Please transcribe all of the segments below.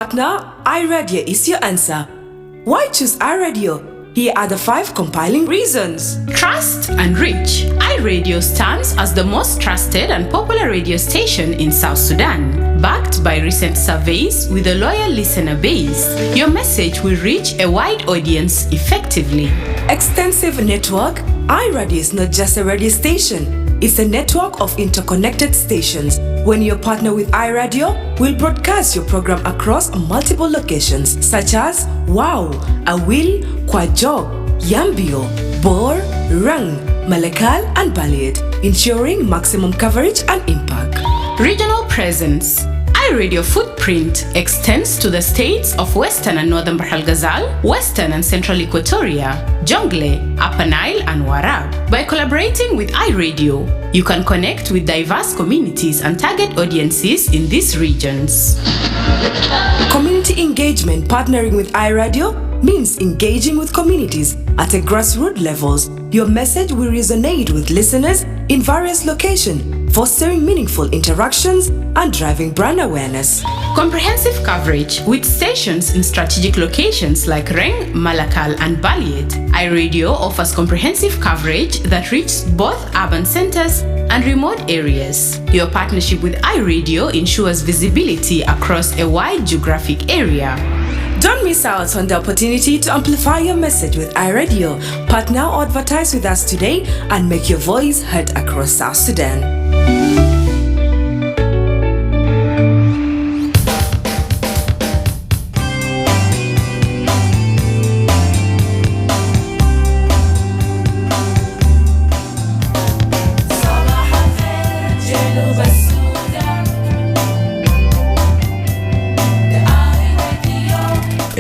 Partner, iRadio is your answer. Why choose iRadio? Here are the 5 compiling reasons. Trust and reach. iRadio stands as the most trusted and popular radio station in South Sudan. Backed by recent surveys with a loyal listener base, your message will reach a wide audience effectively. Extensive network. iRadio is not just a radio station. It's a network of interconnected stations. When you partner with iRadio, we'll broadcast your program across multiple locations such as Wow, Awil, Kwajo, Yambio, Bor, Rang, Malakal, and Baliet, ensuring maximum coverage and impact. Regional presence. iRadio footprint extends to the states of Western and Northern Bahr el Ghazal, Western and Central Equatoria, Jonglei, Upper Nile, and Warab. By collaborating with iRadio, you can connect with diverse communities and target audiences in these regions. Community engagement. Partnering with iRadio means engaging with communities at a grassroots levels. Your message will resonate with listeners in various locations, fostering meaningful interactions and driving brand awareness. Comprehensive coverage with stations in strategic locations like Reng, Malakal, and Baliet. iRadio offers comprehensive coverage that reaches both urban centers and remote areas. Your partnership with iRadio ensures visibility across a wide geographic area. Don't miss out on the opportunity to amplify your message with iRadio. Partner or advertise with us today and make your voice heard across South Sudan.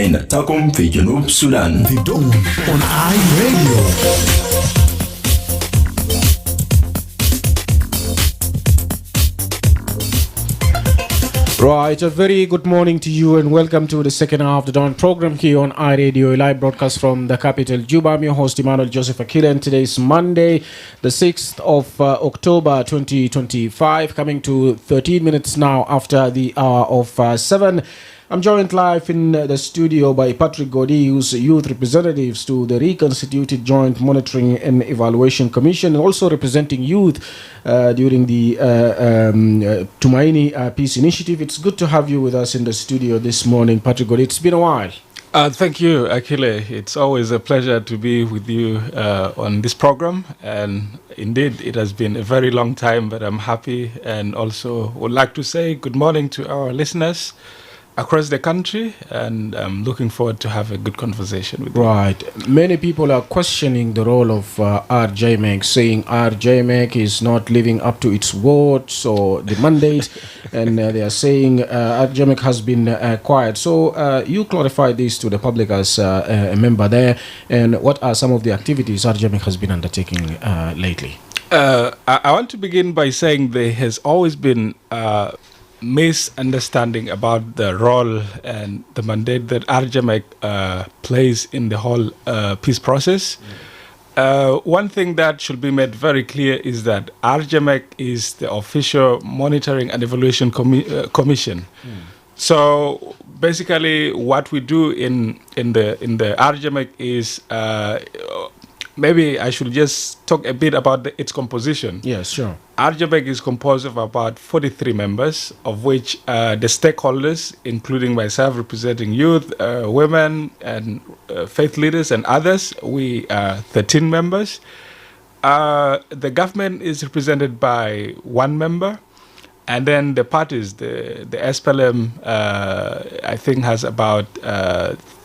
نتاكم في جنوب السودان. The Dawn on iRadio. Right, a very good morning to you and welcome to the second half of the Dawn program here on iRadio, a live broadcast from the capital, Juba. I'm your host, Emmanuel Joseph Akile, and today is Monday, the 6th of October 2025, coming to 13 minutes now after the hour of 7. I'm joined live in the studio by Patrick Godi, who's youth representatives to the reconstituted Joint Monitoring and Evaluation Commission, and also representing youth during the Tumaini Peace Initiative. It's good to have you with us in the studio this morning, Patrick Godi. It's been a while. Thank you, Akile. It's always a pleasure to be with you on this program. And indeed, it has been a very long time, but I'm happy and also would like to say good morning to our listeners across the country, and I'm looking forward to have a good conversation with you. Right. Many people are questioning the role of RJMEC, saying RJMEC is not living up to its words or the mandate, and they are saying RJMEC has been quiet. So you clarify this to the public as a member there, and what are some of the activities RJMEC has been undertaking lately? I want to begin by saying there has always been misunderstanding about the role and the mandate that RJMEC plays in the whole peace process. One thing that should be made very clear is that RJMEC is the official monitoring and evaluation commission. So basically, what we do in the RJMEC is maybe I should just talk a bit about its composition. Yes, sure. RJMEC is composed of about 43 members, of which the stakeholders, including myself representing youth, women, and faith leaders and others, we are 13 members. The government is represented by 1 member, and then the parties, the SPLM, I think has about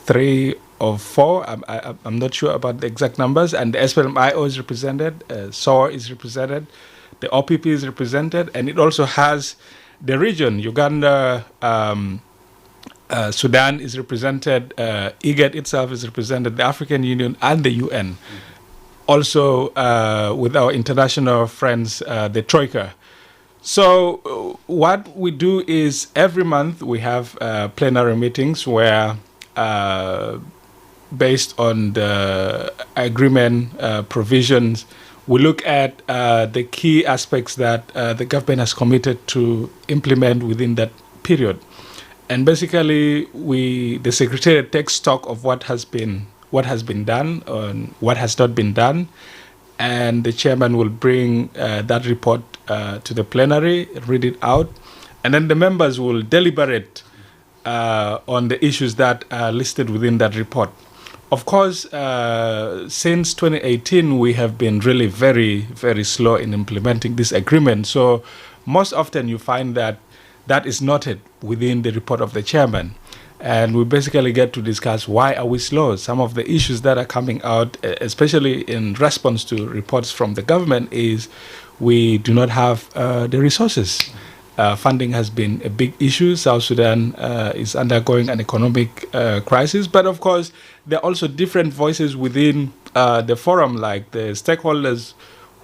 3 or 4, I'm not sure about the exact numbers, and the SPLM-IO is represented, SOR is represented, the OPP is represented, and it also has the region, Uganda, Sudan is represented, IGAD itself is represented, the African Union and the UN. Also with our international friends, the Troika. So what we do is every month we have plenary meetings where based on the agreement provisions, we look at the key aspects that the government has committed to implement within that period. And basically, the Secretariat takes stock of what has been done and what has not been done, and the chairman will bring that report to the plenary, read it out, and then the members will deliberate on the issues that are listed within that report. Of course, since 2018, we have been really very, very slow in implementing this agreement. So most often you find that is noted within the report of the chairman. And we basically get to discuss why are we slow. Some of the issues that are coming out, especially in response to reports from the government, is we do not have the resources. Funding has been a big issue. South Sudan is undergoing an economic crisis. But of course, there are also different voices within the forum, like the stakeholders,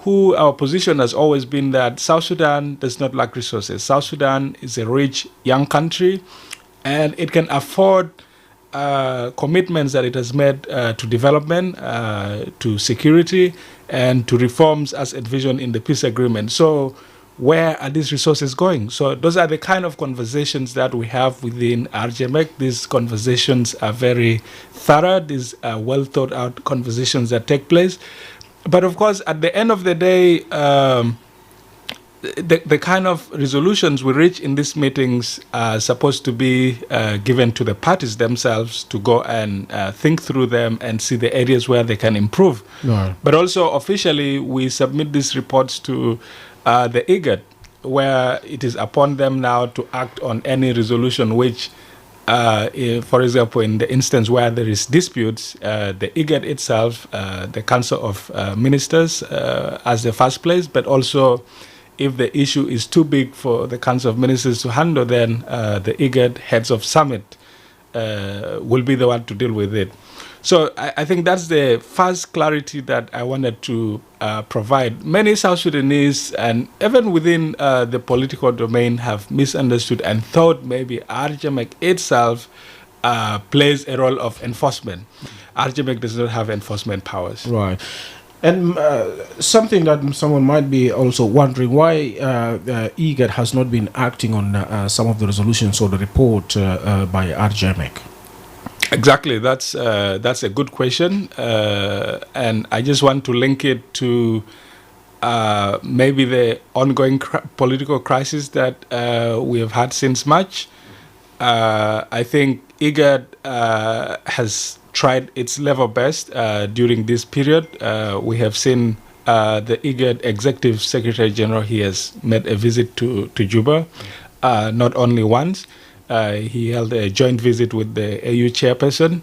who our position has always been that South Sudan does not lack resources. South Sudan is a rich young country, and it can afford commitments that it has made to development, to security, and to reforms as envisioned in the peace agreement. So where are these resources going? So those are the kind of conversations that we have within RGMEC. These conversations are very thorough. These are well thought out conversations that take place. But of course, at the end of the day, the kind of resolutions we reach in these meetings are supposed to be given to the parties themselves to go and think through them and see the areas where they can improve. Right. But also officially, we submit these reports to the IGAD, where it is upon them now to act on any resolution which, for example, in the instance where there is disputes, the IGAD itself, the Council of Ministers as the first place, but also if the issue is too big for the Council of Ministers to handle, then the IGAD heads of summit will be the one to deal with it. So I think that's the first clarity that I wanted to provide. Many South Sudanese, and even within the political domain, have misunderstood and thought maybe RGMEC itself plays a role of enforcement. RGMEC does not have enforcement powers. Right. And something that someone might be also wondering, why IGAD has not been acting on some of the resolutions or the report by RGMEC? Exactly, that's a good question, and I just want to link it to maybe the ongoing political crisis that we have had since March. I think IGAD has tried its level best during this period. We have seen the IGAD Executive Secretary General, he has made a visit to Juba, not only once. He held a joint visit with the AU chairperson,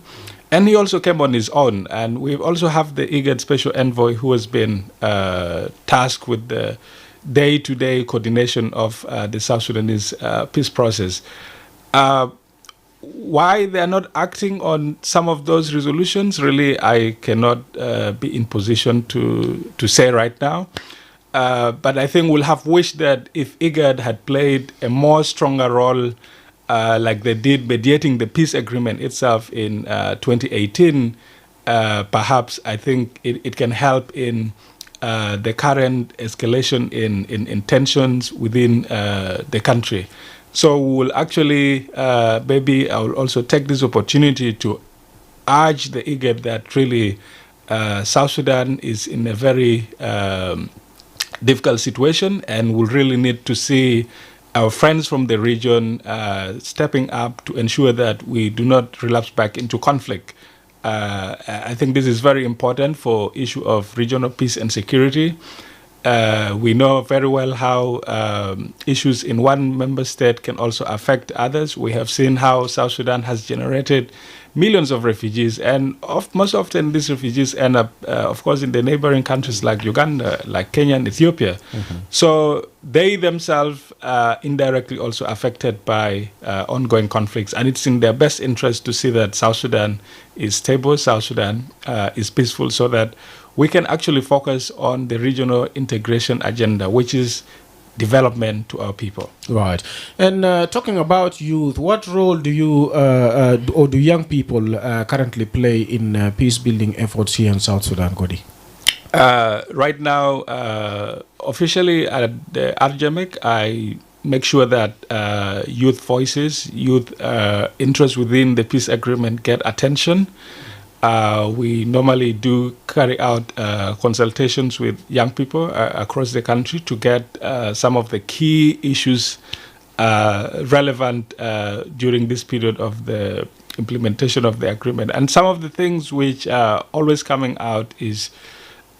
and he also came on his own. And we also have the IGAD Special Envoy, who has been tasked with the day-to-day coordination of the South Sudanese peace process. Why they are not acting on some of those resolutions, really, I cannot be in position to say right now. But I think we'll have wished that if IGAD had played a more stronger role, like they did mediating the peace agreement itself in 2018, perhaps I think it can help in the current escalation in tensions within the country. So we'll actually, maybe I will also take this opportunity to urge the IGAD that really South Sudan is in a very difficult situation, and we'll really need to see our friends from the region stepping up to ensure that we do not relapse back into conflict. I think this is very important for issue of regional peace and security. We know very well how issues in one member state can also affect others. We have seen how South Sudan has generated millions of refugees, and most often these refugees end up, of course, in the neighboring countries like Uganda, like Kenya and Ethiopia. Mm-hmm. So they themselves are indirectly also affected by ongoing conflicts, and it's in their best interest to see that South Sudan is stable, South Sudan is peaceful, so that we can actually focus on the regional integration agenda, which is development to our people. Right. And talking about youth, what role do you or do young people currently play in peace-building efforts here in South Sudan, Godi? Right now, officially at the RGMEC, I make sure that youth voices, youth interests within the peace agreement get attention. We normally do carry out consultations with young people across the country to get some of the key issues relevant during this period of the implementation of the agreement. And some of the things which are always coming out is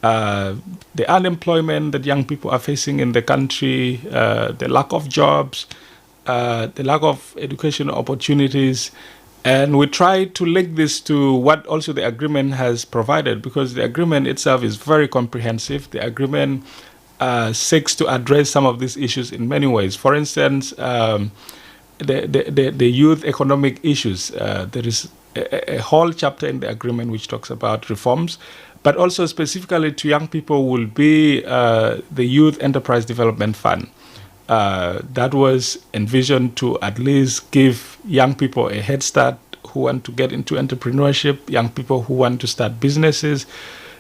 the unemployment that young people are facing in the country, the lack of jobs, the lack of educational opportunities. And we try to link this to what also the agreement has provided, because the agreement itself is very comprehensive. The agreement seeks to address some of these issues in many ways. For instance, the youth economic issues. There is a whole chapter in the agreement which talks about reforms, but also specifically to young people will be the Youth Enterprise Development Fund. That was envisioned to at least give young people a head start who want to get into entrepreneurship, young people who want to start businesses,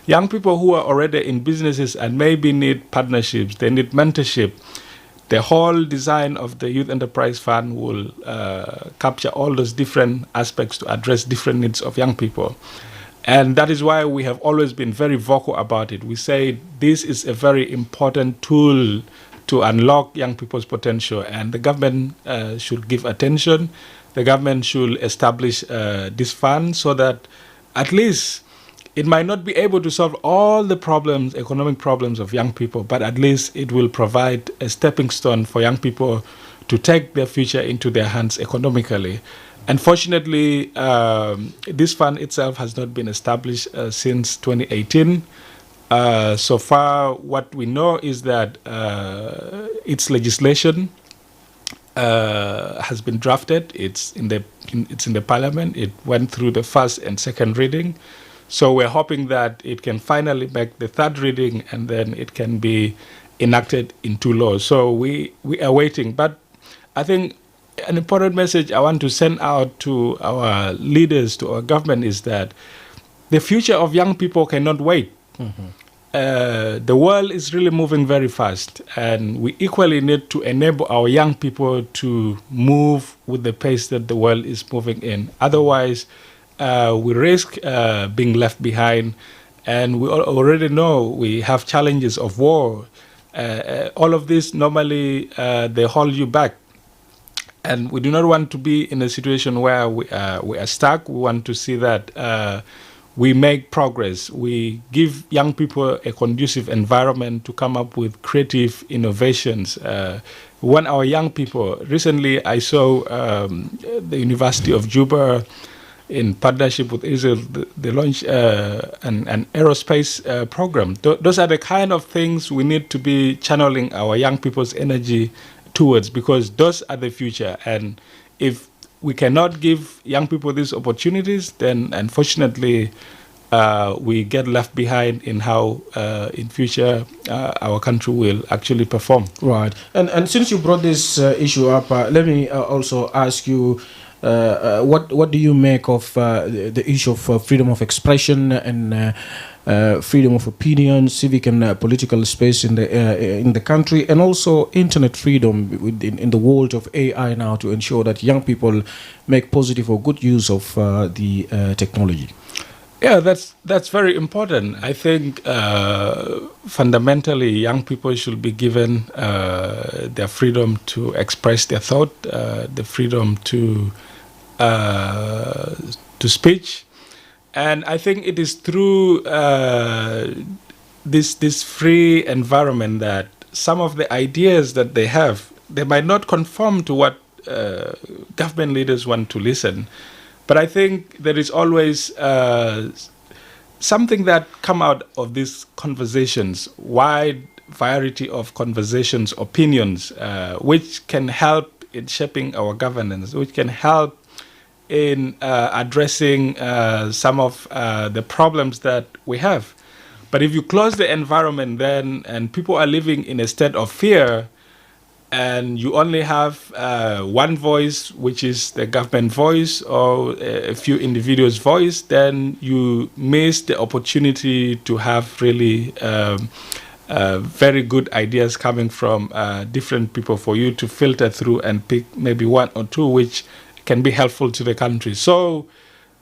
young people who are already in businesses and maybe need partnerships, they need mentorship. The whole design of the Youth Enterprise Fund will capture all those different aspects to address different needs of young people. And that is why we have always been very vocal about it. We say this is a very important tool to unlock young people's potential, and the government should give attention. The government should establish this fund so that at least it might not be able to solve all the problems, economic problems of young people, but at least it will provide a stepping stone for young people to take their future into their hands economically. Unfortunately, this fund itself has not been established since 2018. So far, what we know is that its legislation has been drafted. It's in the parliament. It went through the first and second reading. So we're hoping that it can finally make the third reading, and then it can be enacted into law. So we are waiting. But I think an important message I want to send out to our leaders, to our government, is that the future of young people cannot wait. Mm-hmm. The world is really moving very fast, and we equally need to enable our young people to move with the pace that the world is moving in. Otherwise, we risk being left behind, and we already know we have challenges of war. All of this normally they hold you back, and we do not want to be in a situation where we are stuck. We want to see that we make progress. We give young people a conducive environment to come up with creative innovations. We want our young people. Recently, I saw the University of Juba, in partnership with Israel, they launched an aerospace program. Those are the kind of things we need to be channeling our young people's energy towards, because those are the future. And if we cannot give young people these opportunities, then unfortunately we get left behind in how in future our country will actually perform. Right. And since you brought this issue up, let me also ask you, what do you make of the issue of freedom of expression and freedom of opinion, civic and political space in the country, and also internet freedom in the world of AI now, to ensure that young people make positive or good use of the technology? Yeah, that's very important. I think fundamentally young people should be given their freedom to express their thought, the freedom to speech. And I think it is through this free environment that some of the ideas that they have, they might not conform to what government leaders want to listen. But I think there is always something that come out of these conversations, wide variety of conversations, opinions, which can help in shaping our governance, which can help in addressing some of the problems that we have. But if you close the environment then, and people are living in a state of fear, and you only have one voice, which is the government voice, or a few individuals' voice, then you miss the opportunity to have really very good ideas coming from different people for you to filter through and pick maybe one or two which can be helpful to the country. So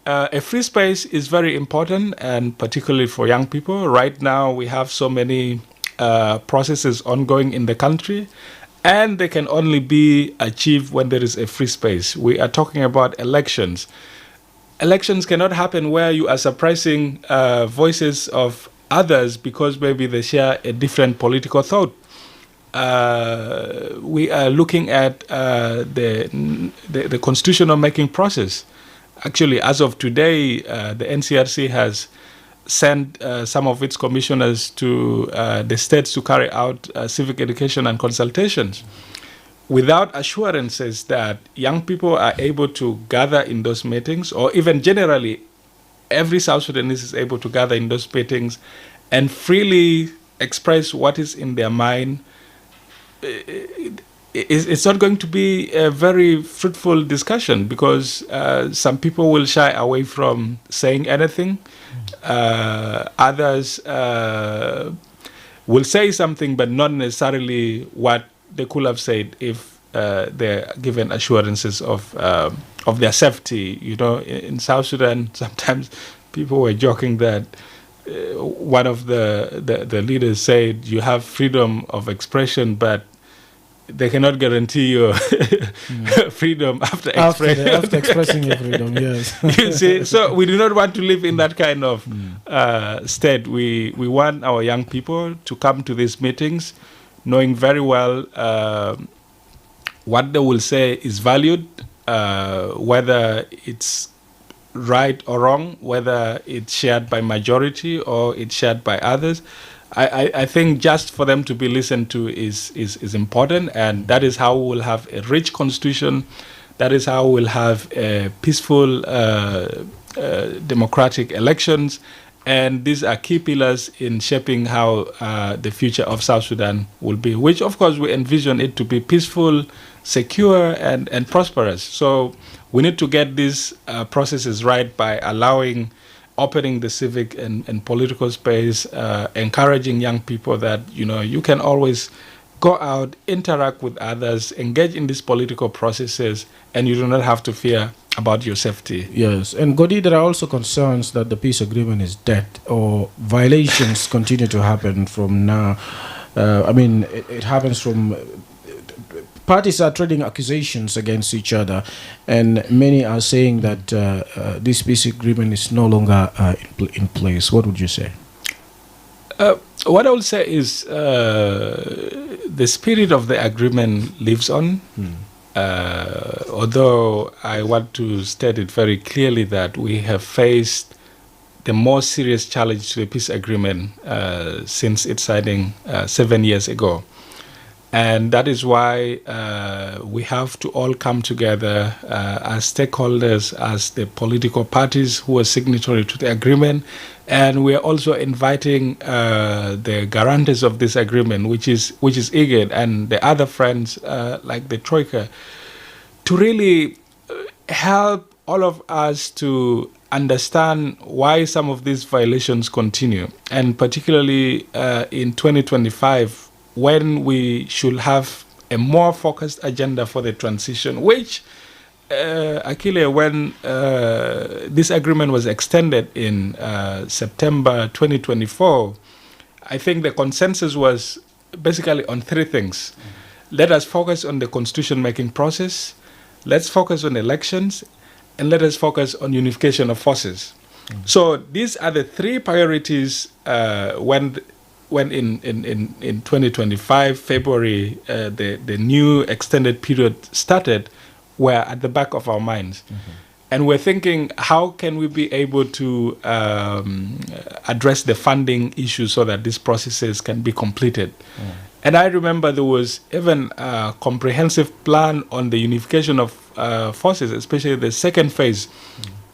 a free space is very important, and particularly for young people. Right now, we have so many processes ongoing in the country, and they can only be achieved when there is a free space. We are talking about elections. Elections cannot happen where you are suppressing voices of others because maybe they share a different political thought. We are looking at the constitutional making process. Actually, as of today, the NCRC has sent some of its commissioners to the states to carry out civic education and consultations without assurances that young people are able to gather in those meetings, or even generally, every South Sudanese is able to gather in those meetings and freely express what is in their mind. It's not going to be a very fruitful discussion because some people will shy away from saying anything. Others will say something, but not necessarily what they could have said if they're given assurances of their safety. You know, in South Sudan, sometimes people were joking that one of the leaders said, "You have freedom of expression, but they cannot guarantee your freedom after expressing your freedom." Yes. You see, so we do not want to live in that kind of state. We want our young people to come to these meetings knowing very well what they will say is valued, whether it's right or wrong, whether it's shared by majority or it's shared by others. I think just for them to be listened to is important, and that is how we will have a rich constitution. That is how we'll have peaceful democratic elections, and these are key pillars in shaping how the future of South Sudan will be, which of course we envision it to be peaceful, secure, and prosperous. So we need to get these processes right by opening the civic and political space, encouraging young people that, you know, you can always go out, interact with others, engage in these political processes, and you do not have to fear about your safety. Yes, and Godi, there are also concerns that the peace agreement is dead or violations continue to happen from now. It happens from... Parties are trading accusations against each other, and many are saying that this peace agreement is no longer in place. What would you say? What I would say is the spirit of the agreement lives on. Although I want to state it very clearly that we have faced the most serious challenge to the peace agreement since its signing 7 years ago. And that is why we have to all come together as stakeholders, as the political parties who are signatory to the agreement. And we are also inviting the guarantors of this agreement, which is IGAD and the other friends like the Troika, to really help all of us to understand why some of these violations continue. And particularly in 2025, when we should have a more focused agenda for the transition, which, Akile, when this agreement was extended in September 2024, I think the consensus was basically on three things. Let us focus on the constitution-making process, let's focus on elections, and let us focus on unification of forces. So these are the three priorities when in 2025, February, the new extended period started, were at the back of our minds. And we're thinking, how can we be able to address the funding issue so that these processes can be completed? And I remember there was even a comprehensive plan on the unification of forces, especially the second phase,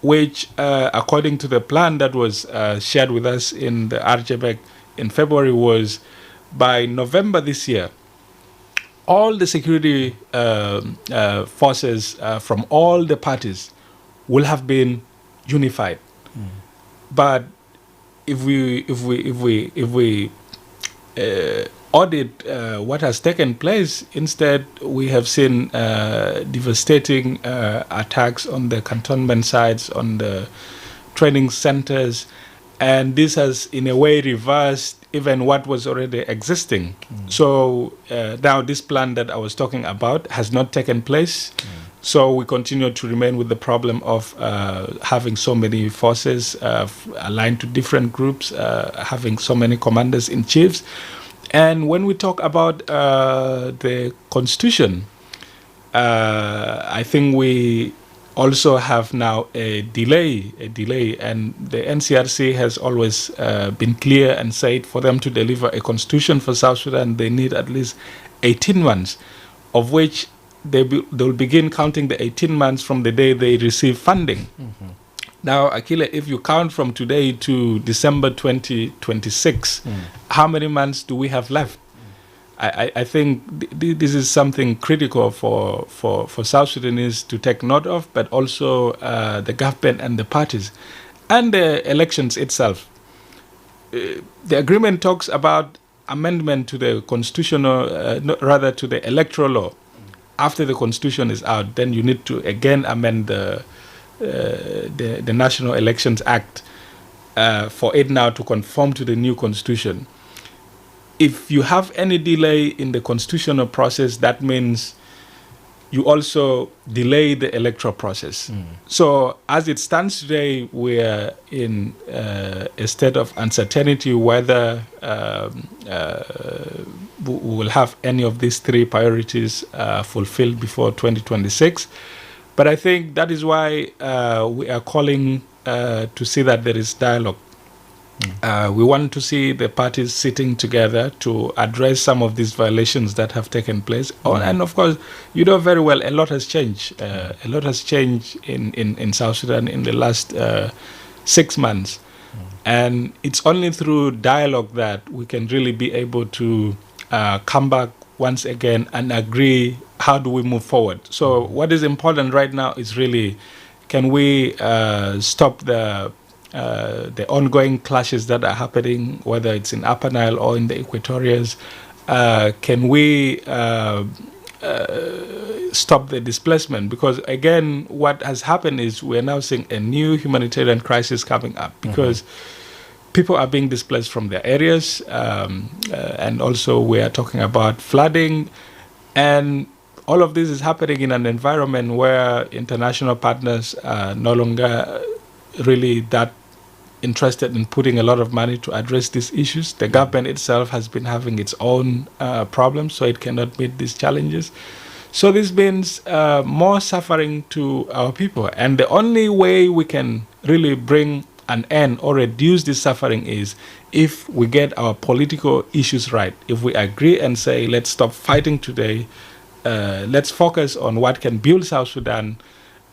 which, according to the plan that was shared with us in the RJBEC in February, was by November this year, all the security forces from all the parties will have been unified. But if we audit what has taken place. Instead, we have seen devastating attacks on the cantonment sites, on the training centers, and this has in a way reversed even what was already existing. So now this plan that I was talking about has not taken place. So we continue to remain with the problem of having so many forces aligned to different groups, having so many commanders in chiefs. And when we talk about the constitution, I think we also have now a delay, and the NCRC has always been clear and said for them to deliver a constitution for South Sudan, they need at least 18 months, of which they'll begin counting the 18 months from the day they receive funding. Now, Akile, if you count from today to December 2026, how many months do we have left? I think this is something critical for South Sudanese to take note of, but also the government and the parties and the elections itself. The agreement talks about amendment to the constitutional, to the electoral law. After the constitution is out, then you need to again amend the National Elections Act for it now to conform to the new constitution. If you have any delay in the constitutional process, that means you also delay the electoral process. So as it stands today, we're in a state of uncertainty whether we will have any of these three priorities fulfilled before 2026. But I think that is why we are calling to see that there is dialogue. We want to see the parties sitting together to address some of these violations that have taken place. And of course, you know very well, a lot has changed. A lot has changed in South Sudan in the last 6 months. And it's only through dialogue that we can really be able to come back once again and agree how do we move forward. So what is important right now is really, can we stop the ongoing clashes that are happening, whether it's in Upper Nile or in the Equatorials? Can we stop the displacement? Because again, what has happened is we're now seeing a new humanitarian crisis coming up because people are being displaced from their areas, and also we are talking about flooding, and all of this is happening in an environment where international partners are no longer really that interested in putting a lot of money to address these issues. The government itself has been having its own problems, so it cannot meet these challenges. So this means more suffering to our people. And the only way we can really bring an end or reduce this suffering is if we get our political issues right. If we agree and say, let's stop fighting today, let's focus on what can build South Sudan,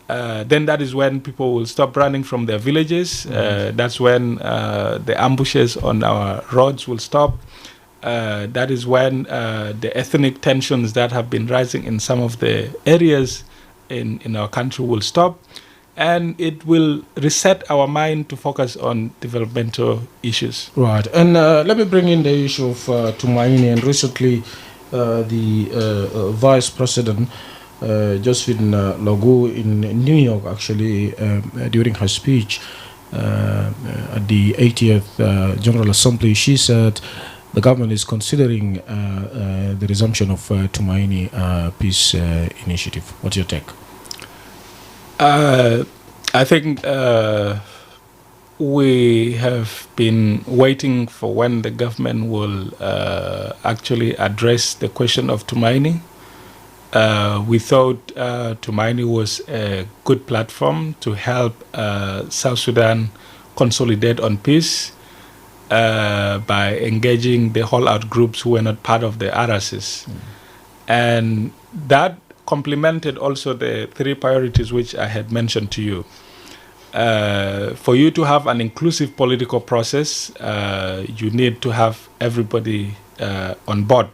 then that is when people will stop running from their villages. That's when the ambushes on our roads will stop. That is when the ethnic tensions that have been rising in some of the areas in our country will stop. And it will reset our mind to focus on developmental issues. Right. And let me bring in the issue of Tumaini. And recently, the Vice President, Josephine Logu in New York, actually, during her speech at the 80th General Assembly, she said the government is considering the resumption of Tumaini peace initiative. What's your take? I think we have been waiting for when the government will actually address the question of Tumaini. We thought Tumaini was a good platform to help South Sudan consolidate on peace by engaging the all-out groups who were not part of the RSS. And that complemented also the three priorities which I had mentioned to you. For you to have an inclusive political process, you need to have everybody on board.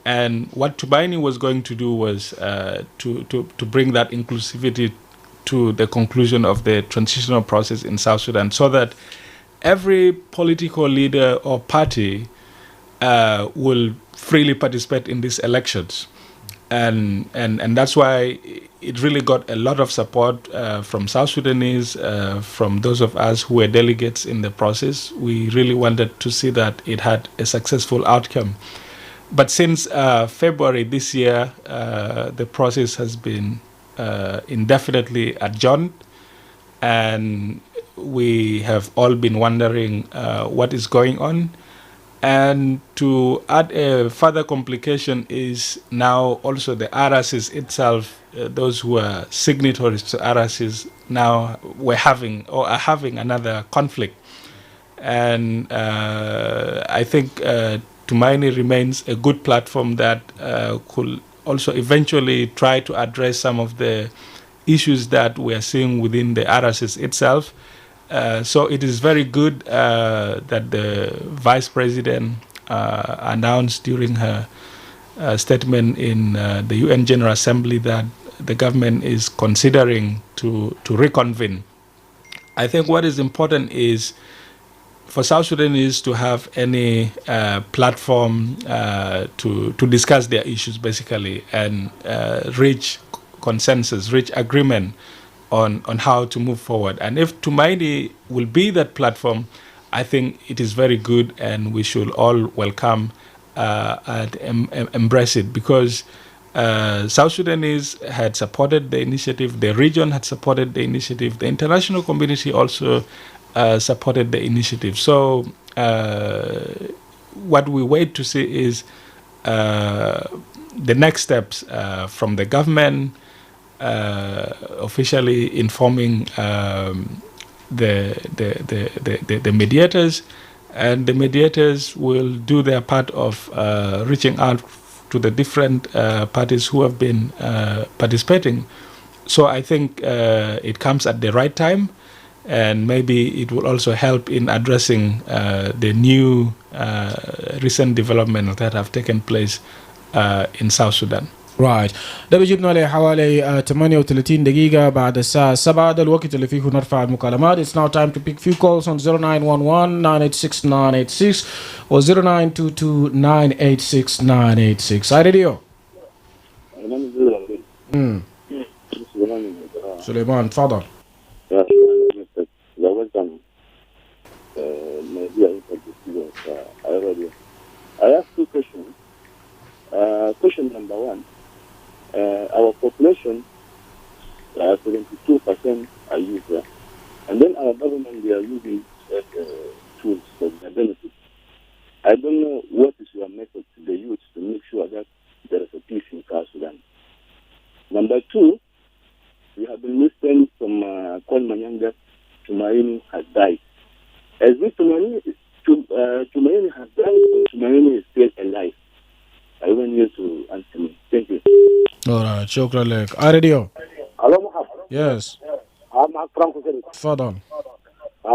And what Tumaini was going to do was to bring that inclusivity to the conclusion of the transitional process in South Sudan, so that every political leader or party will freely participate in these elections. And that's why it really got a lot of support from South Sudanese, from those of us who were delegates in the process. We really wanted to see that it had a successful outcome. But since February this year, the process has been indefinitely adjourned, and we have all been wondering what is going on. And to add a further complication is now also the RSs itself, those who are signatories to RSs now are having another conflict. And I think Tumaini remains a good platform that could also eventually try to address some of the issues that we are seeing within the RSS itself. So it is very good that the Vice President announced during her statement in the UN General Assembly that the government is considering to reconvene. I think what is important is for South Sudanese to have any platform to discuss their issues, basically, and reach consensus, reach agreement on how to move forward. And if Tumaini will be that platform, I think it is very good, and we should all welcome and embrace it, because South Sudanese had supported the initiative, the region had supported the initiative, the international community also supported the initiative. So what we wait to see is the next steps from the government, officially informing the mediators, and the mediators will do their part of reaching out to the different parties who have been participating. So I think it comes at the right time, and maybe it will also help in addressing the new recent developments that have taken place in South Sudan. Right. ده بيجيبنا لحوالي 38 دقيقة بعد الساعة 7. ده الوقت اللي فيه نرفع المكالمات. It's now time to pick few calls on 0911-986-986 or 0922-986-986. Hi, Radio. سليمان تفضل. I have two questions. Question number one, our population, 72% are users, and then our government, they are using tools for their benefit. I don't know what is your method to the youth to make sure that there is a peace in South Sudan. Number two, we have been listening from Kolmanyanga, Tumaini has died. As if Tumaini has died, or Tumaini is still alive? I want you to answer me. Thank you. All right. شكرا لك. Radio. Hello, Muhammad. Yes. معك فرانكو سيري. تفضل.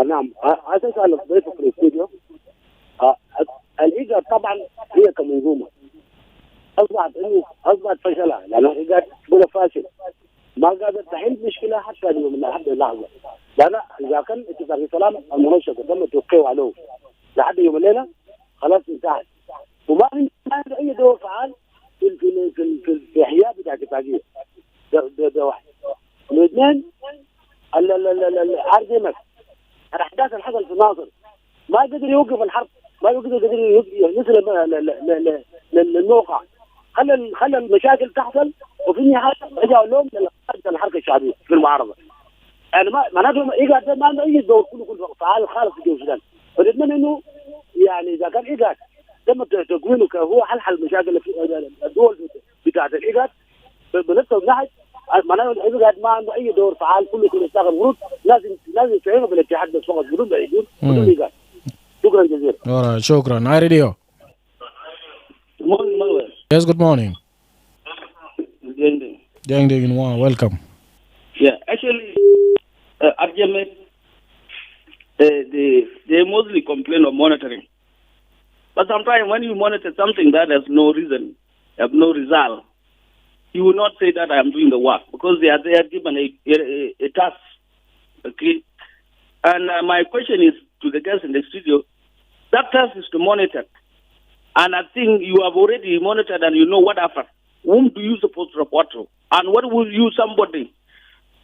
نعم. أسأل ضيفك في الاستوديو. الإيجاد طبعا هي كمنظومة أصبحت فشلها، لأن الإيجاد بلا فاشل ما قادر تحل مشكلة حتى اليوم لحد اللحظة. لأن إذا كان اتفاق السلام المنشط تم توقيعه عليه لحد يوم الليلة خلاص انتهت، وما عنده أي دور فعال في إحياء بتاع اتفاقية. ده واحد. الاثنين الأرجمك الأحداث اللي حصل في ناصر ما قدر يوقف الحرب، ما قدر يصل للموقع، خلى المشاكل تحصل، وفي النهاية رجعوا لهم للحركة الشعبية في المعارضة. يعني معناته إيجاد ما عنده أي دور، كله فعال خالص في جنوب السودان. فنتمنى إنه يعني إذا كان إيجاد تم تكوينه كهو حل المشاكل في الدول بتاعت الإيجاد بنفس الناحية، معناته الإيجاد ما عنده أي دور فعال، كله يشتغل ورود، لازم يستعينوا بالاتحاد بس فقط بدون بعيدون بدون إيجاد. شكرا جزيلا. Alright, شكرا. Hi, Radio. Good morning, Emmanuel. Yes, good morning. Ding. Welcome. Yeah, actually, Arjemet, they mostly complain of monitoring. But sometimes when you monitor something that has no reason, have no result, you will not say that I am doing the work, because they are given a task. Okay? And my question is to the guests in the studio, that task is to monitor. And I think you have already monitored and you know what happened. Whom do you supposed to report to? And what will you, somebody,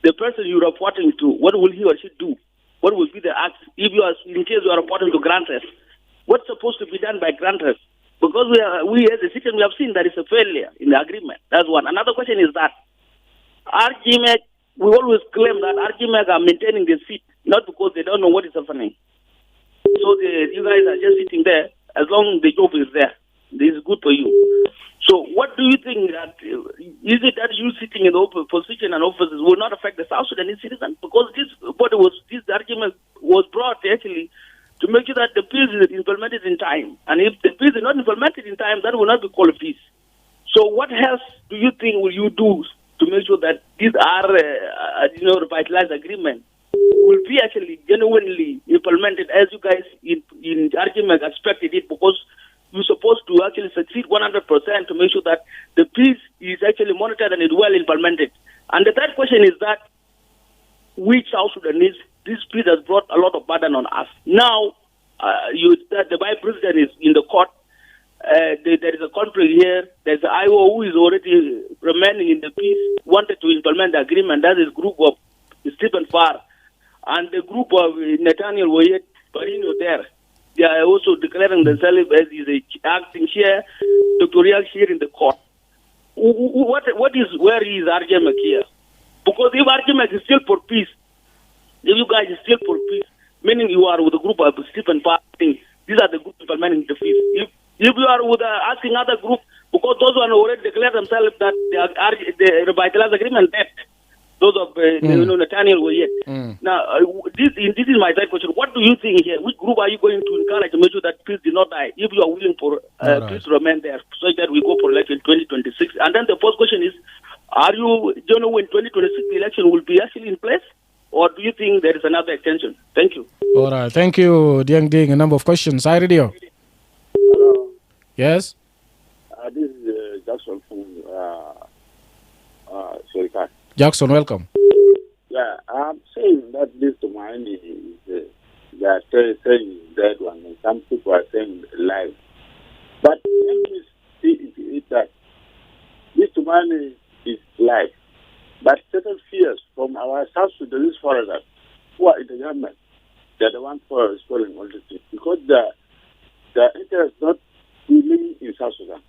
the person you're reporting to, what will he or she do? What will be the act if you are, in case you are reporting to grantors? What's supposed to be done by grantors? Because we as a citizen, we have seen there is a failure in the agreement. That's one. Another question is that RGMAC, we always claim that RGMAC are maintaining the seat, not because they don't know what is happening. So you guys are just sitting there. As long as the job is there, this is good for you. So what do you think that, is it that you sitting in the position and offices will not affect the South Sudanese citizen? Because this argument was brought actually to make sure that the peace is implemented in time. And if the peace is not implemented in time, that will not be called peace. So what else do you think will you do to make sure that these are, revitalized agreements will be actually genuinely implemented as you guys in argument expected it, because you're supposed to actually succeed 100% to make sure that the peace is actually monitored and is well implemented. And the third question is that we South Sudanese, this peace has brought a lot of burden on us. Now, the vice president is in the court. There is a conflict here. There's the IO who is already remaining in the peace, wanted to implement the agreement. That is group of Stephen Farr and the group of Nathaniel Wayet Parino there. They are also declaring themselves as is acting chair, doctorial chair in the court. Where is Arjemek here? Because if Arjemek is still for peace, if you guys are still for peace, meaning you are with a group of Stephen Farr, these are the groups implementing the peace. If you are with asking other group, because those one already declared themselves that the revitalized agreement dead. Those of Nathaniel were yet. Now, this is my third question. What do you think here? Which group are you going to encourage to make sure that peace did not die? If you are willing for peace to remain there, so that we go for election 2026. And then the first question is, are you, do you know when 2026 the election will be actually in place? Or do you think there is another extension? Thank you. All right. Thank you, Diang Ding. A number of questions. Hi, Radio. Hello. Yes? This is Jackson from Serikat. Jackson, welcome. Yeah, I'm saying that this Tumaini is, they are saying that one, and some people are saying live. But let me see it that this Tumaini is live. But certain fears from our South Sudanese foreigners who are in the government, they're the ones who are spoiling all this thing. Because the interest not living in South Sudan.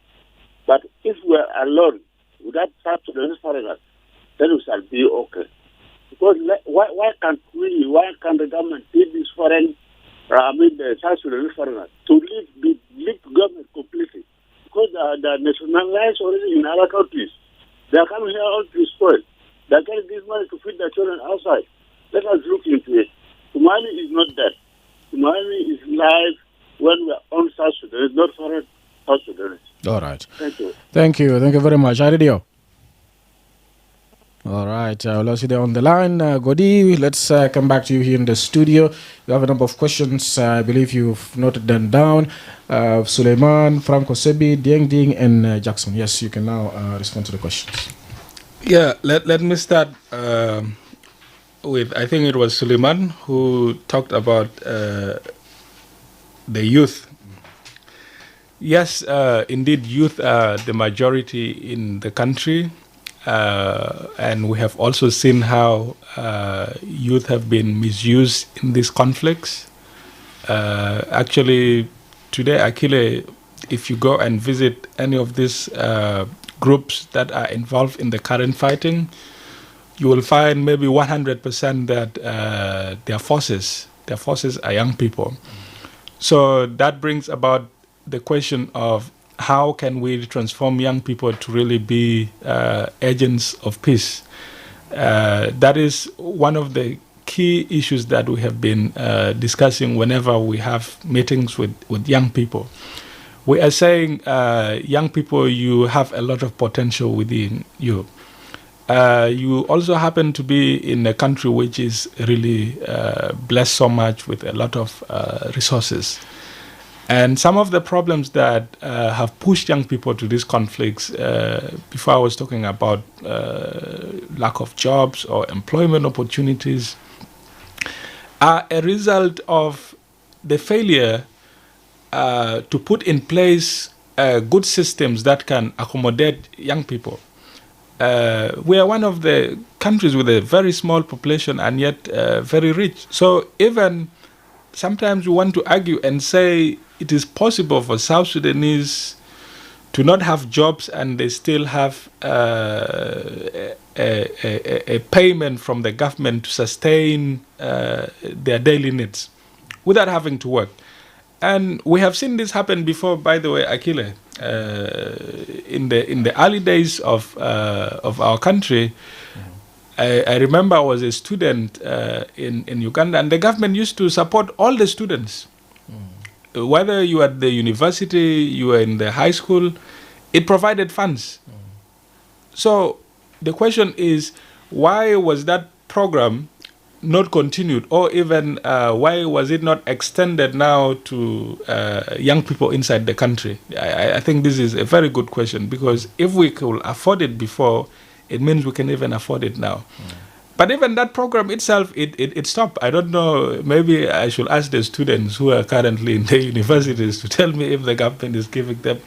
But if we're alone without South Sudanese foreigners, then we shall be okay. Because why can't the government leave these the South Sudanese foreigners to leave government completely? Because they are nationalized already in other countries. They are coming here all to spoil. They are getting this money to feed their children outside. Let us look into it. Somali is not dead. Somali is live when we are on South Sudan. It's not foreign South Sudan. All right. Thank you. Thank you very much. Radio. All right, let's see there on the line. Godi, let's come back to you here in the studio. We have a number of questions. I believe you've noted them down. Suleiman, Franco Sebi, Dieng Ding, and Jackson. Yes, you can now respond to the questions. Yeah, let me start with, I think it was Suleiman who talked about the youth. Yes, indeed, youth are the majority in the country. And we have also seen how youth have been misused in these conflicts. Actually, today, Akile, if you go and visit any of these groups that are involved in the current fighting, you will find maybe 100% that their forces are young people. So that brings about the question of how can we transform young people to really be agents of peace? That is one of the key issues that we have been discussing whenever we have meetings with young people. We are saying, young people, you have a lot of potential within you. You also happen to be in a country which is really blessed so much with a lot of resources. And some of the problems that have pushed young people to these conflicts, before I was talking about lack of jobs or employment opportunities, are a result of the failure to put in place good systems that can accommodate young people. We are one of the countries with a very small population and yet very rich. So even sometimes we want to argue and say it is possible for South Sudanese to not have jobs and they still have a payment from the government to sustain their daily needs without having to work. And we have seen this happen before, by the way, Akile. In the early days of our country, I remember I was a student in Uganda, and the government used to support all the students. Whether you were at the university, you were in the high school, it provided funds. So the question is, why was that program not continued, or even why was it not extended now to young people inside the country? I think this is a very good question, because if we could afford it before, it means we can even afford it now. But even that program itself, it stopped. I don't know, maybe I should ask the students who are currently in the universities to tell me if the government is giving them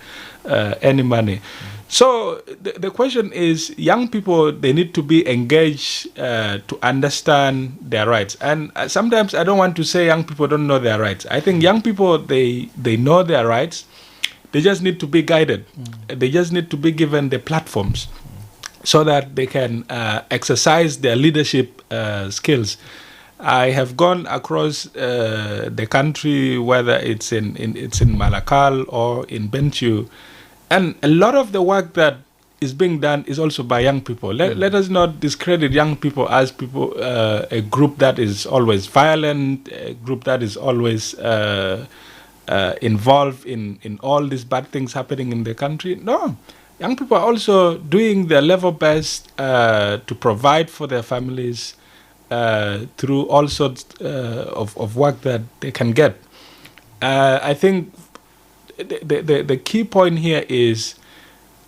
any money. So the question is, young people, they need to be engaged to understand their rights. And sometimes I don't want to say young people don't know their rights. I think young people, they know their rights. They just need to be guided. They just need to be given the platforms so that they can exercise their leadership skills. I have gone across the country, whether it's in Malakal or in Bentiu, and a lot of the work that is being done is also by young people. Let us not discredit young people as people, a group that is always violent, a group that is always involved in all these bad things happening in the country. No. Young people are also doing their level best to provide for their families through all sorts of work that they can get. I think the key point here is,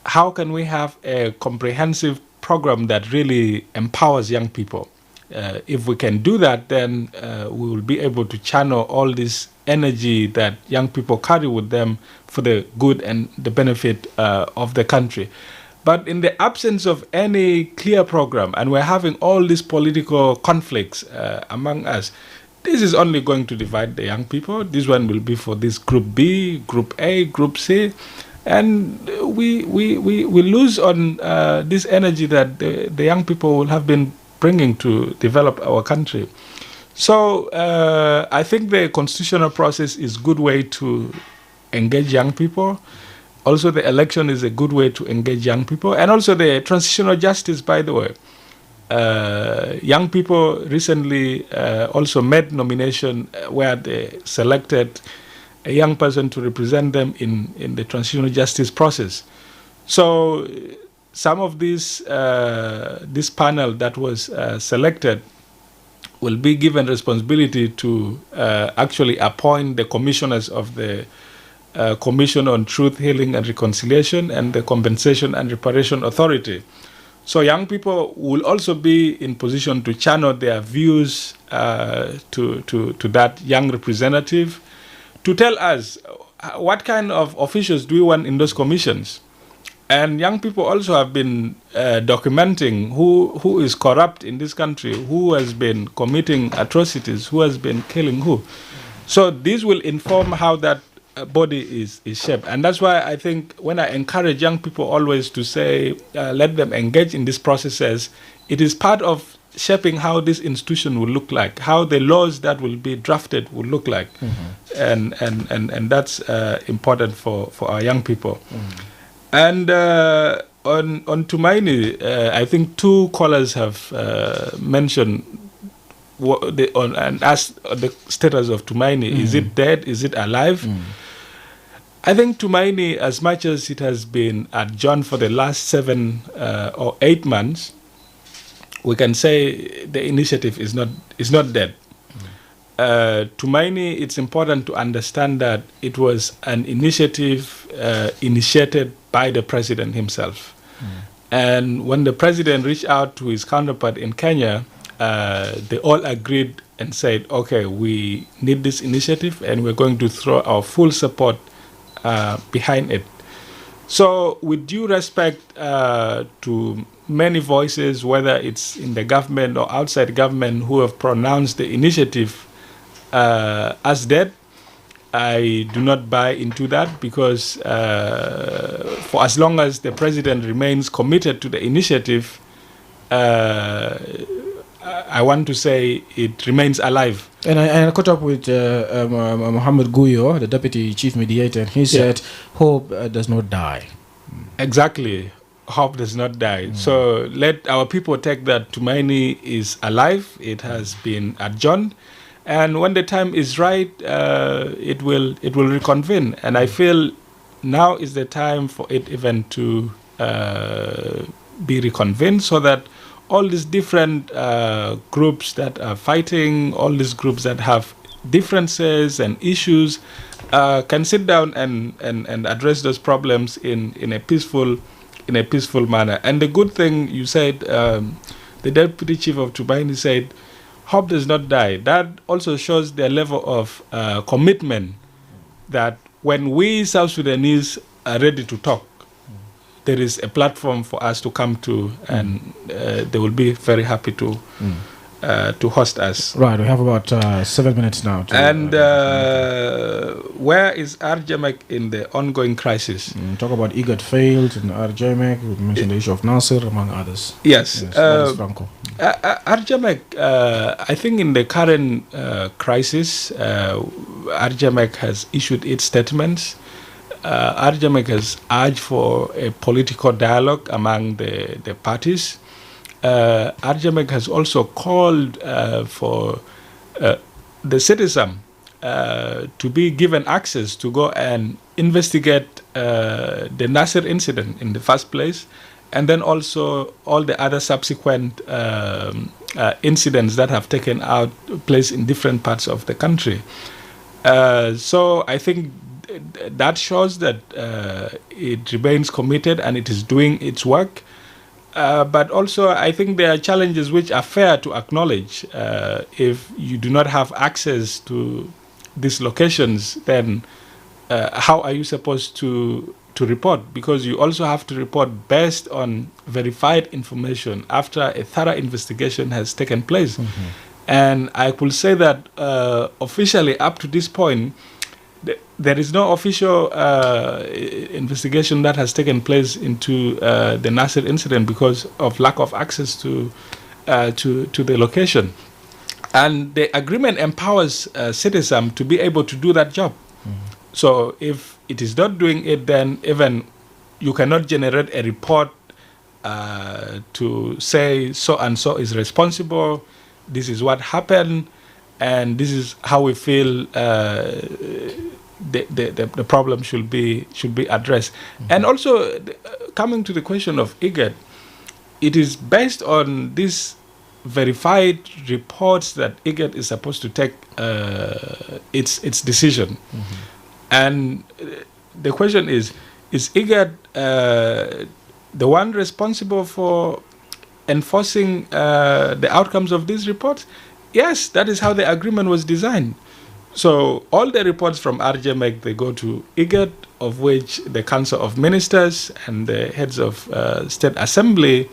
how can we have a comprehensive program that really empowers young people? If we can do that, then we will be able to channel all this energy that young people carry with them for the good and the benefit of the country. But in the absence of any clear program, and we're having all these political conflicts among us, this is only going to divide the young people. This one will be for this group B, group A, group C, and we lose on this energy that the young people will have been bringing to develop our country. So I think the constitutional process is a good way to engage young people. Also, the election is a good way to engage young people. And also the transitional justice, by the way. Young people recently also made nomination where they selected a young person to represent them in the transitional justice process. So some of this panel that was selected will be given responsibility to actually appoint the commissioners of the Commission on Truth, Healing and Reconciliation and the Compensation and Reparation Authority. So young people will also be in position to channel their views to that young representative to tell us what kind of officials do we want in those commissions. And young people also have been documenting who is corrupt in this country, who has been committing atrocities, who has been killing who. So this will inform how that body is shaped. And that's why I think when I encourage young people always to say, let them engage in these processes, it is part of shaping how this institution will look like, how the laws that will be drafted will look like. And that's important for our young people. And on Tumaini, I think two callers have mentioned and asked the status of Tumaini. Is it dead? Is it alive? I think Tumaini, as much as it has been adjourned for the last 7 or 8 months, we can say the initiative is not dead. Tumaini, it's important to understand that it was an initiative initiated by the president himself. And when the president reached out to his counterpart in Kenya, they all agreed and said, okay, we need this initiative and we're going to throw our full support behind it. So, with due respect to many voices, whether it's in the government or outside government, who have pronounced the initiative as dead, I do not buy into that, because for as long as the president remains committed to the initiative, I want to say it remains alive. And I caught up with Mohammed Guyo, the deputy chief mediator, and he said, hope does not die. Exactly. Hope does not die. So let our people take that Tumaini is alive. It has been adjourned. And when the time is right, it will reconvene. And I feel now is the time for it even to be reconvened, so that all these different groups that are fighting, all these groups that have differences and issues, can sit down and address those problems in a peaceful manner. And the good thing you said, the deputy chief of Tumaini said, hope does not die. That also shows the level of commitment that when we South Sudanese are ready to talk, there is a platform for us to come to, and they will be very happy to host us. Right, we have about 7 minutes now. And where is Arjamek in the ongoing crisis? Talk about IGAD failed and Arjamek. We mentioned the issue of Nasser, among others. Yes. What is Franco? Arjamek, I think in the current crisis, Arjamek has issued its statements. Arjamek has urged for a political dialogue among the parties. Arjamek has also called for the citizen to be given access to go and investigate the Nasser incident in the first place, and then also all the other subsequent incidents that have taken place in different parts of the country. So I think that shows that it remains committed and it is doing its work. But also, I think there are challenges which are fair to acknowledge. If you do not have access to these locations, then how are you supposed to report? Because you also have to report based on verified information after a thorough investigation has taken place. Mm-hmm. And I could say that officially up to this point, there is no official investigation that has taken place into the Nasser incident because of lack of access to the location. And the agreement empowers citizens to be able to do that job. Mm-hmm. So if it is not doing it, then even you cannot generate a report to say so and so is responsible, this is what happened, and this is how we feel the problem should be addressed. Mm-hmm. And also, coming to the question of IGAD, it is based on these verified reports that IGAD is supposed to take its decision. Mm-hmm. And the question is IGAD the one responsible for enforcing the outcomes of these reports? Yes, that is how the agreement was designed. So all the reports from RJMEC, they go to IGAD, of which the Council of Ministers and the heads of State Assembly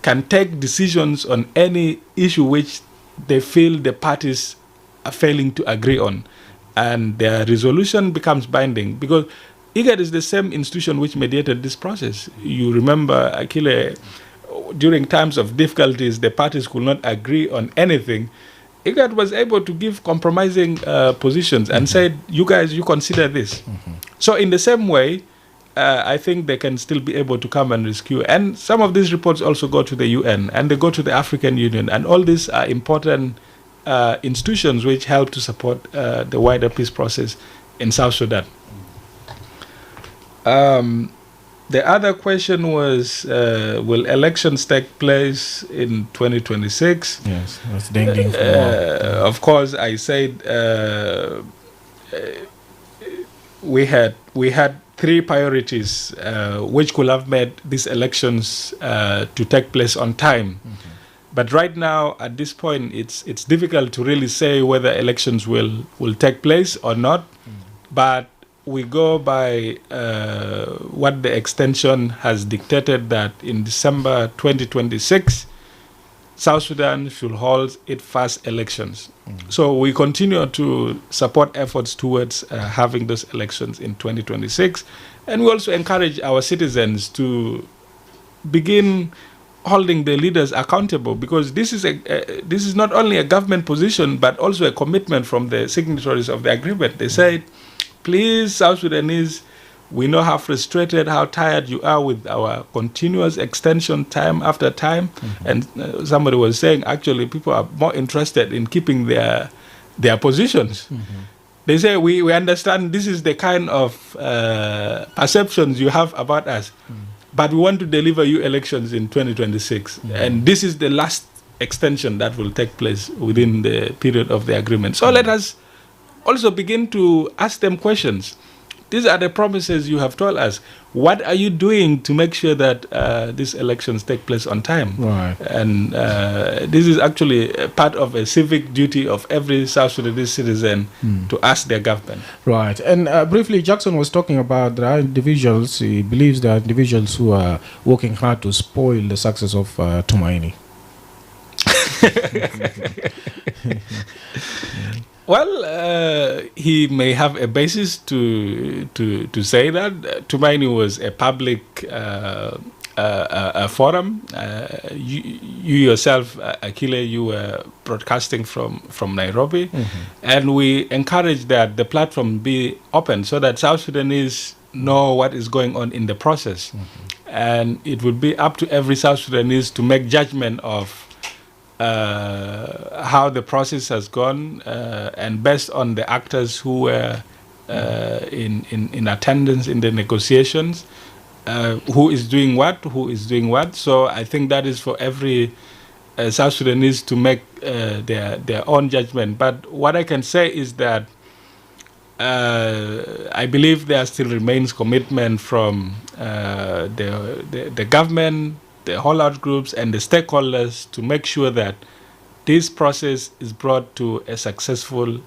can take decisions on any issue which they feel the parties are failing to agree on. And their resolution becomes binding, because IGAD is the same institution which mediated this process. You remember, Akile, during times of difficulties, the parties could not agree on anything. IGAD was able to give compromising positions and said, you guys, you consider this. Mm-hmm. So in the same way, I think they can still be able to come and rescue. And some of these reports also go to the UN and they go to the African Union. And all these are important institutions which help to support the wider peace process in South Sudan. The other question was, will elections take place in 2026? Yes, that's dangling. Of course, I said we had three priorities which could have made these elections to take place on time. Mm-hmm. But right now, at this point, it's difficult to really say whether elections will take place or not. Mm-hmm. But we go by what the extension has dictated, that in December 2026, South Sudan should hold its first elections. So we continue to support efforts towards having those elections in 2026. And we also encourage our citizens to begin holding the leaders accountable, because this is not only a government position but also a commitment from the signatories of the agreement. They said, please, South Sudanese, we know how frustrated, how tired you are with our continuous extension time after time. And somebody was saying, actually, people are more interested in keeping their positions. They say, we understand this is the kind of perceptions you have about us. But we want to deliver you elections in 2026. And this is the last extension that will take place within the period of the agreement. So let us also begin to ask them questions. These are the promises you have told us. What are you doing to make sure that these elections take place on time? Right. And this is actually a part of a civic duty of every South Sudanese citizen to ask their government. Right. And briefly, Jackson was talking about there are individuals, he believes there are individuals who are working hard to spoil the success of Tumaini. Well, he may have a basis to say that. Tumaini was a public forum. You yourself, Akile, you were broadcasting from Nairobi, and we encourage that the platform be open so that South Sudanese know what is going on in the process, and it would be up to every South Sudanese to make judgment of how the process has gone, and based on the actors who were in attendance in the negotiations, who is doing what. So I think that is for every South Sudanese to make their own judgment. But what I can say is that I believe there still remains commitment from the government, the holdout groups, and the stakeholders to make sure that this process is brought to a successful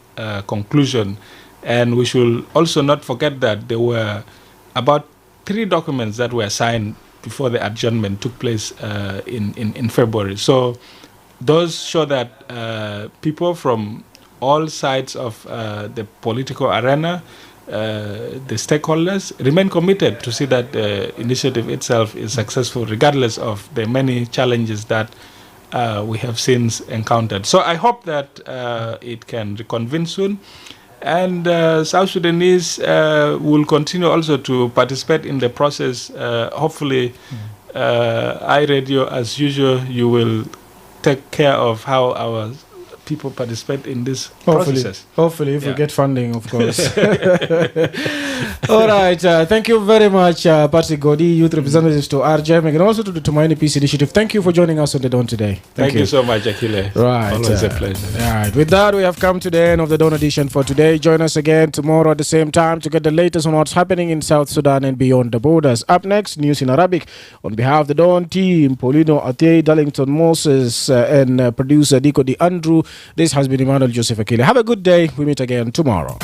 conclusion. And we should also not forget that there were about 3 documents that were signed before the adjournment took place in February. So those show that people from all sides of the political arena, the stakeholders, remain committed to see that the initiative itself is successful, regardless of the many challenges that we have since encountered. So I hope that it can reconvene soon, and South Sudanese will continue also to participate in the process. Hopefully, iRadio, as usual, you will take care of how our people participate in this process. Hopefully, if we get funding, of course. All right. Thank you very much, Patrick Godi, youth representatives to RJM, and also to the Tumaini Peace Initiative. Thank you for joining us on The Dawn today. Thank you so much, Akile. Right. Always a pleasure. All right. With that, we have come to the end of the Dawn edition for today. Join us again tomorrow at the same time to get the latest on what's happening in South Sudan and beyond the borders. Up next, news in Arabic. On behalf of the Dawn team, Paulino Ate, Darlington Moses, and producer Diko Di Andrew, this has been Emmanuel Joseph Akile. Have a good day. We meet again tomorrow.